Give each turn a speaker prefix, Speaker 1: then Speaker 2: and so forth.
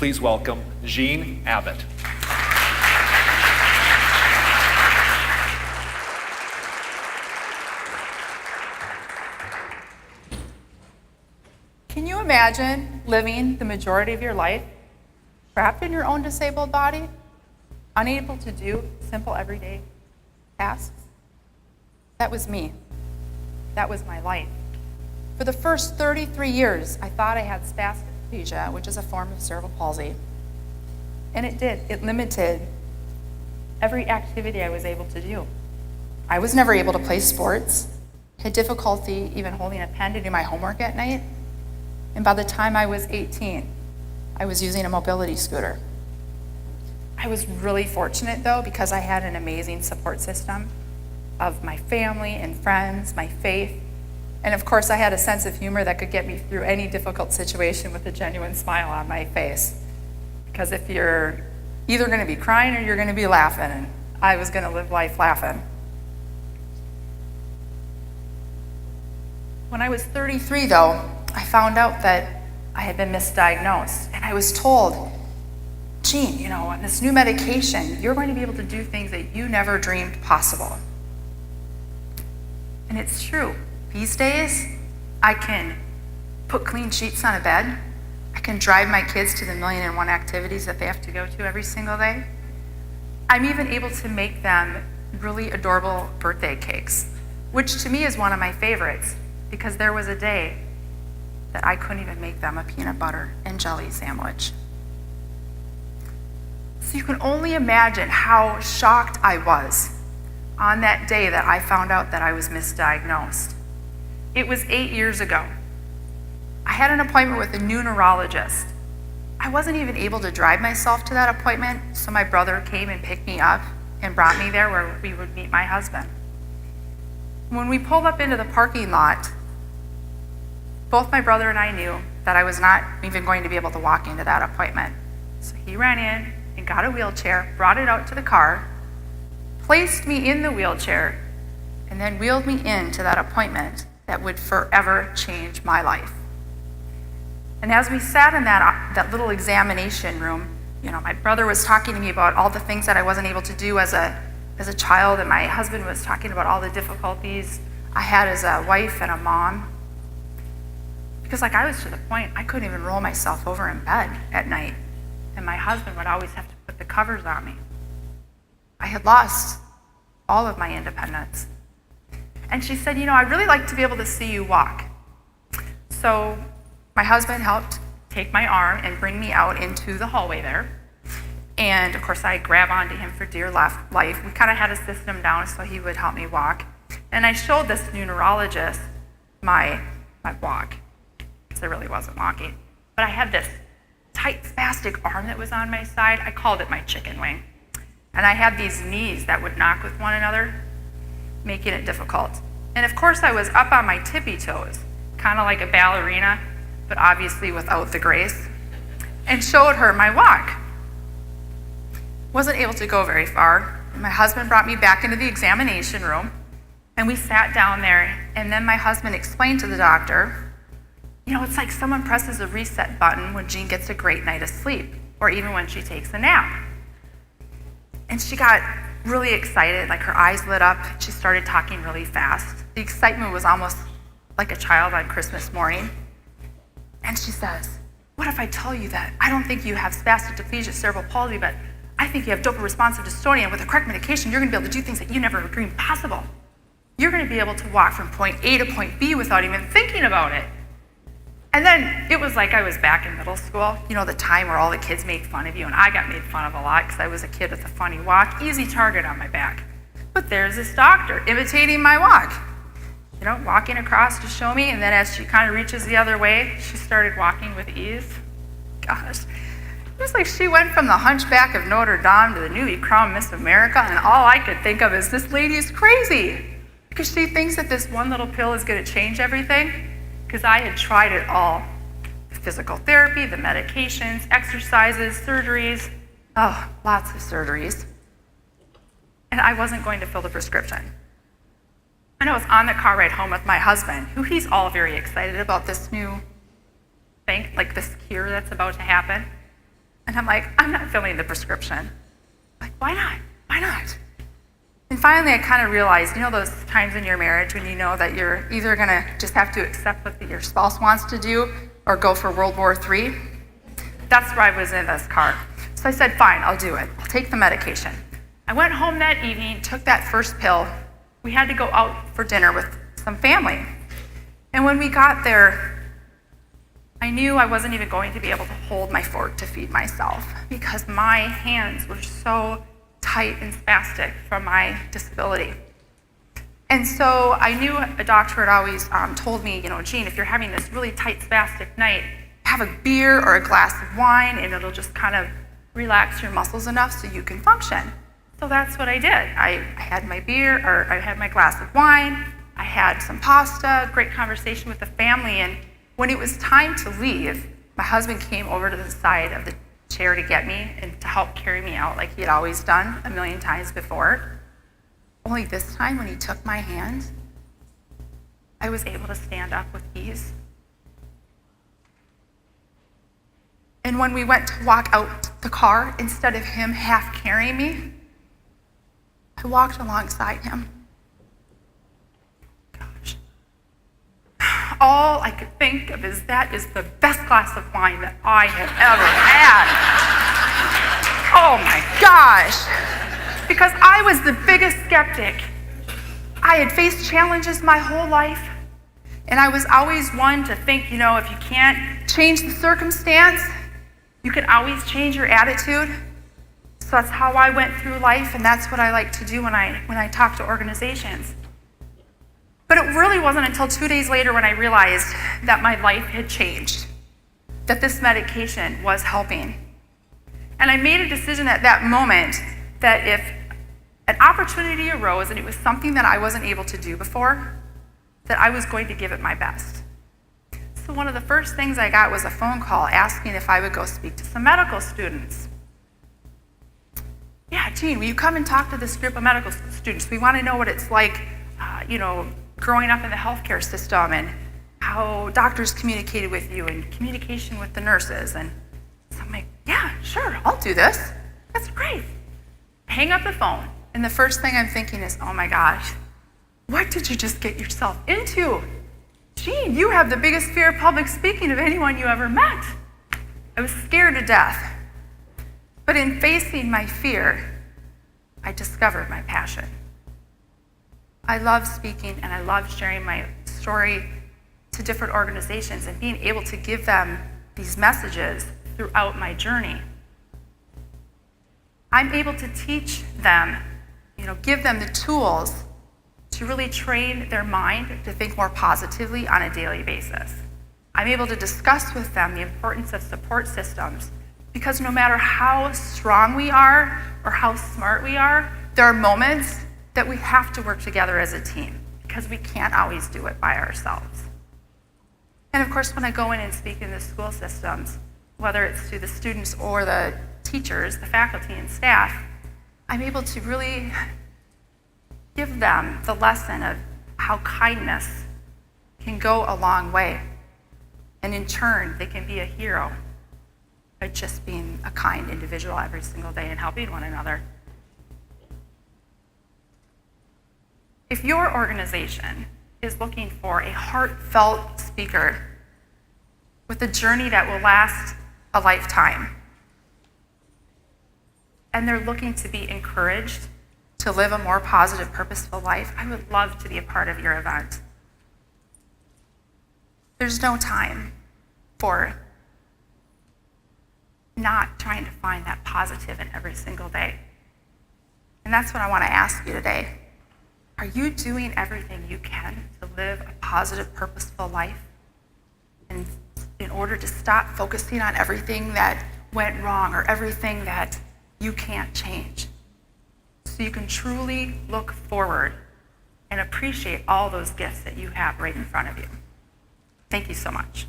Speaker 1: please welcome Jean Abbott.
Speaker 2: Can you imagine living the majority of your life trapped in your own disabled body, unable to do simple everyday tasks? That was me. That was my life. For the first 33 years, I thought I had spastic diplegia, which is a form of cerebral palsy. And it did. It limited every activity I was able to do. I was never able to play sports, had difficulty even holding a pen to do my homework at night. And by the time I was 18, I was using a mobility scooter. I was really fortunate, though, because I had an amazing support system of my family and friends, my faith, and of course I had a sense of humor that could get me through any difficult situation with a genuine smile on my face. Because if you're either going to be crying or you're going to be laughing, and I was going to live life laughing. When I was 33, though, I found out that I had been misdiagnosed, and I was told, Jean, on this new medication, you're going to be able to do things that you never dreamed possible. And it's true. These days, I can put clean sheets on a bed. I can drive my kids to the 1,000,001 activities that they have to go to every single day. I'm even able to make them really adorable birthday cakes, which to me is one of my favorites, because there was a day that I couldn't even make them a peanut butter and jelly sandwich. So you can only imagine how shocked I was on that day that I found out that I was misdiagnosed. It was 8 years ago. I had an appointment with a new neurologist. I wasn't even able to drive myself to that appointment, so my brother came and picked me up and brought me there where we would meet my husband. When we pulled up into the parking lot, both my brother and I knew that I was not even going to be able to walk into that appointment. So he ran in and got a wheelchair, brought it out to the car, placed me in the wheelchair, and then wheeled me into that appointment that would forever change my life. And as we sat in that little examination room, my brother was talking to me about all the things that I wasn't able to do as a child, and my husband was talking about all the difficulties I had as a wife and a mom. Because I was to the point, I couldn't even roll myself over in bed at night, and my husband would always have to put the covers on me. I had lost all of my independence. And she said, I'd really like to be able to see you walk. So my husband helped take my arm and bring me out into the hallway there. And of course, I grab onto him for dear life. We kind of had a system down so he would help me walk. And I showed this new neurologist my walk, because I really wasn't walking. But I had this tight, spastic arm that was on my side. I called it my chicken wing. And I had these knees that would knock with one another, making it difficult. And of course, I was up on my tippy toes, kind of like a ballerina, but obviously without the grace, and showed her my walk. Wasn't able to go very far. And my husband brought me back into the examination room, and we sat down there, and then my husband explained to the doctor, it's like someone presses a reset button when Jean gets a great night of sleep, or even when she takes a nap. And she got really excited, her eyes lit up. She started talking really fast. The excitement was almost like a child on Christmas morning. And she says, what if I tell you that I don't think you have spastic diplegia cerebral palsy, but I think you have dopa-responsive dystonia, and with the correct medication, you're going to be able to do things that you never dreamed possible. You're going to be able to walk from point A to point B without even thinking about it. And then it was like I was back in middle school, the time where all the kids make fun of you, and I got made fun of a lot because I was a kid with a funny walk, easy target on my back. But there's this doctor imitating my walk, walking across to show me, and then as she kind of reaches the other way, she started walking with ease. Gosh, it was like she went from the Hunchback of Notre Dame to the newly crowned Miss America, and all I could think of is, this lady is crazy, because she thinks that this one little pill is going to change everything. Because I had tried it all. The physical therapy, the medications, exercises, surgeries, lots of surgeries. And I wasn't going to fill the prescription. And I was on the car ride home with my husband, who he's all very excited about this new thing, this cure that's about to happen. And I'm like, I'm not filling the prescription. Like, why not? Why not? And finally, I kind of realized, those times in your marriage when you know that you're either going to just have to accept what your spouse wants to do or go for World War III? That's where I was in this car. So I said, fine, I'll do it. I'll take the medication. I went home that evening, took that first pill. We had to go out for dinner with some family. And when we got there, I knew I wasn't even going to be able to hold my fork to feed myself because my hands were so tight and spastic from my disability. And so I knew a doctor had always told me, Jean, if you're having this really tight spastic night, have a beer or a glass of wine and it'll just kind of relax your muscles enough so you can function. So that's what I did. I had my beer, or I had my glass of wine, I had some pasta, great conversation with the family, and when it was time to leave, my husband came over to the side of the chair to get me and to help carry me out like he had always done a million times before. Only this time, when he took my hand, I was able to stand up with ease. And when we went to walk out the car, instead of him half carrying me, I walked alongside him. Gosh. All I could think of is that is the best glass of wine that I have ever had. Oh my gosh. Because I was the biggest skeptic. I had faced challenges my whole life, and I was always one to think, if you can't change the circumstance, you can always change your attitude. So that's how I went through life, and that's what I like to do when I talk to organizations. But it really wasn't until 2 days later when I realized that my life had changed, that this medication was helping. And I made a decision at that moment that if an opportunity arose and it was something that I wasn't able to do before, that I was going to give it my best. So one of the first things I got was a phone call asking if I would go speak to some medical students. Yeah, Jean, will you come and talk to this group of medical students? We want to know what it's like, growing up in the healthcare system and how doctors communicated with you and communication with the nurses. And so I'm like, yeah, sure, I'll do this. That's great. Hang up the phone. And the first thing I'm thinking is, oh my gosh, what did you just get yourself into? Jean, you have the biggest fear of public speaking of anyone you ever met. I was scared to death. But in facing my fear, I discovered my passion. I love speaking and I love sharing my story to different organizations and being able to give them these messages throughout my journey. I'm able to teach them, give them the tools to really train their mind to think more positively on a daily basis. I'm able to discuss with them the importance of support systems because no matter how strong we are or how smart we are, there are moments that we have to work together as a team because we can't always do it by ourselves. And of course, when I go in and speak in the school systems, whether it's to the students or the teachers, the faculty and staff, I'm able to really give them the lesson of how kindness can go a long way. And in turn, they can be a hero by just being a kind individual every single day and helping one another. If your organization is looking for a heartfelt speaker with a journey that will last a lifetime, and they're looking to be encouraged to live a more positive, purposeful life, I would love to be a part of your event. There's no time for not trying to find that positive in every single day. And that's what I want to ask you today. Are you doing everything you can to live a positive, purposeful life? And in order to stop focusing on everything that went wrong or everything that you can't change, so you can truly look forward and appreciate all those gifts that you have right in front of you. Thank you so much.